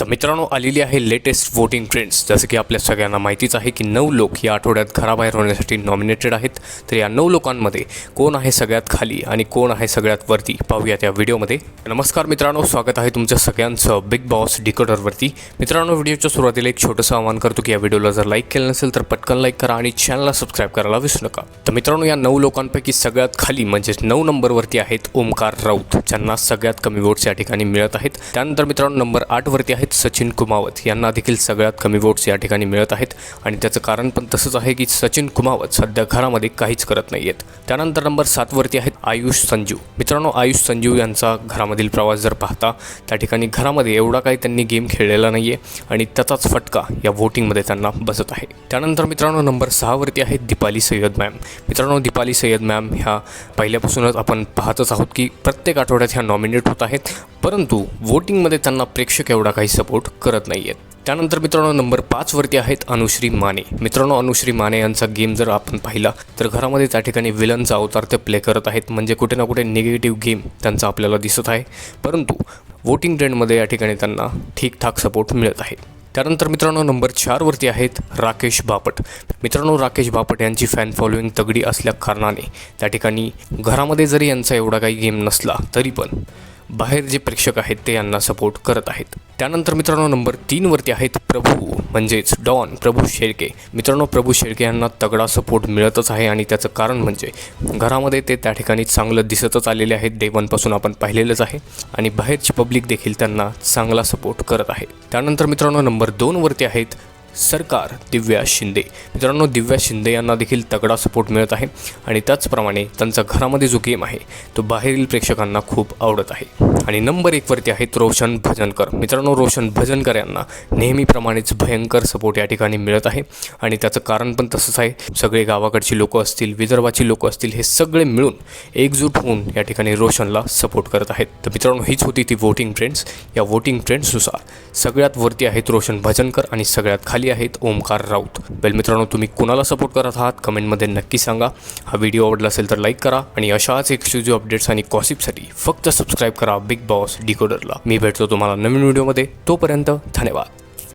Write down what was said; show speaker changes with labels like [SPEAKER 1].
[SPEAKER 1] तर मित्रांनो आलेली आहे लेटेस्ट वोटिंग ट्रेंड्स। जसं की आपल्या सगळ्यांना माहितीच आहे की 9 लोक या आठवड्यात घराबाहेर होण्यासाठी नॉमिनेटेड आहेत। तर या 9 लोकांमध्ये कोण आहे सगळ्यात खाली आणि कोण आहे सगळ्यात वरती पाहूया त्या व्हिडिओमध्ये। नमस्कार मित्रांनो, स्वागत आहे तुमच्या सगळ्यांचं बिग बॉस डिकोडरवरती। मित्रांनो व्हिडिओच्या सुरुवातीला एक छोटंसं आवाहन करतो की या व्हिडिओला जर लाईक केलं नसेल तर पटकन लाईक करा आणि चॅनलला सबस्क्राईब करायला विसरू नका। तर मित्रांनो या 9 लोकांपैकी सगळ्यात खाली म्हणजेच 9 नंबरवरती आहेत ओमकार राऊत, ज्यांना सगळ्यात कमी वोट्स या ठिकाणी मिळत आहेत। त्यानंतर मित्रांनो नंबर 8 वरती आहेत सचिन कुमावत, यांना देखील सगळ्यात कमी वोट्स या ठिकाणी मिळत आहेत आणि त्याचं कारण पण तसंच आहे की सचिन कुमावत सध्या घरामध्ये काहीच करत नाही आहेत। त्यानंतर नंबर 7 वरती आहेत आयुष संजू। मित्रांनो आयुष संजू यांचा घरामधील प्रवास जर पाहता त्या ठिकाणी घरामध्ये एवढा काही त्यांनी गेम खेळलेला नाही आहे आणि त्याचाच फटका या वोटिंगमध्ये त्यांना बसत आहे। त्यानंतर मित्रांनो नंबर 6 वरती आहेत दीपाली सय्यद मॅम। मित्रांनो दीपाली सय्यद मॅम ह्या पहिल्यापासूनच आपण पाहतच आहोत की प्रत्येक आठवड्यात ह्या नॉमिनेट होत आहेत, परंतु वोटिंगमध्ये त्यांना प्रेक्षक एवढा काही सपोर्ट करत नाही आहेत। त्यानंतर मित्रांनो नंबर 5 वरती आहेत अनुश्री माने। मित्रांनो अनुश्री माने यांचा गेम जर आपण पाहिला तर घरामध्ये त्या ठिकाणी विलनचा अवतार ते प्ले करत आहेत, म्हणजे कुठे ना कुठे निगेटिव्ह गेम त्यांचा आपल्याला दिसत आहे, परंतु वोटिंग ट्रेंडमध्ये या ठिकाणी त्यांना ठीकठाक सपोर्ट मिळत आहे। त्यानंतर मित्रांनो नंबर 4 वरती आहेत राकेश बापट। मित्रांनो राकेश बापट यांची फॅन फॉलोईंग तगडी असल्या कारणाने त्या ठिकाणी घरामध्ये जरी यांचा एवढा काही गेम नसला तरी पण बाहेर जे प्रेक्षक आहेत ते यांना सपोर्ट करत आहेत। त्यानंतर मित्रांनो नंबर 3 वरती आहेत प्रभू म्हणजेच डॉन प्रभू शेळके। मित्रांनो प्रभू शेळके यांना तगडा सपोर्ट मिळतच आहे आणि त्याचं कारण म्हणजे घरामध्ये ते त्या ठिकाणी चांगलं दिसतच आलेले आहेत, डे 1 पासून आपण पाहिलेलंच आहे आणि बाहेरची पब्लिक देखील त्यांना चांगला सपोर्ट करत आहे। त्यानंतर मित्रांनो नंबर 2 वरती आहेत सरकार दिव्या शिंदे। मित्रांनो दिव्या शिंदे यांना देखील तगडा सपोर्ट मिळत आहे आणि त्याचप्रमाणे त्यांचा घरामध्ये जो गेम आहे तो बाहेरील प्रेक्षकांना खूप आवडत आहे। आणि नंबर 1 वरती आहेत रोशन भजनकर। मित्रांनो रोशन भजनकर यांना नेहमीप्रमाणेच भयंकर सपोर्ट या ठिकाणी मिळत आहे आणि त्याचं कारण पण तसंच आहे, सगळे गावाकडची लोकं असतील, विदर्भाची लोकं असतील, हे सगळे मिळून एकजूट होऊन या ठिकाणी रोशनला सपोर्ट करत आहेत। तर मित्रांनो हीच होती ती वोटिंग ट्रेंड्स। या वोटिंग ट्रेंड्सनुसार सगळ्यात वरती आहेत रोशन भजनकर आणि सगळ्यात खाली आहेत ओमकार राऊत। वेल मित्रांनो तुम्ही कुणाला सपोर्ट करत आहात कमेंटमध्ये नक्की सांगा। हा व्हिडिओ आवडला असेल तर लाईक करा आणि अशाच एक्सक्लुझिव्ह अपडेट्स आणि गॉसिपसाठी फक्त सबस्क्राईब करा बिग बॉस डिकोडरला। मी भेटतो तुम्हाला नवीन व्हिडिओमध्ये, तोपर्यंत धन्यवाद।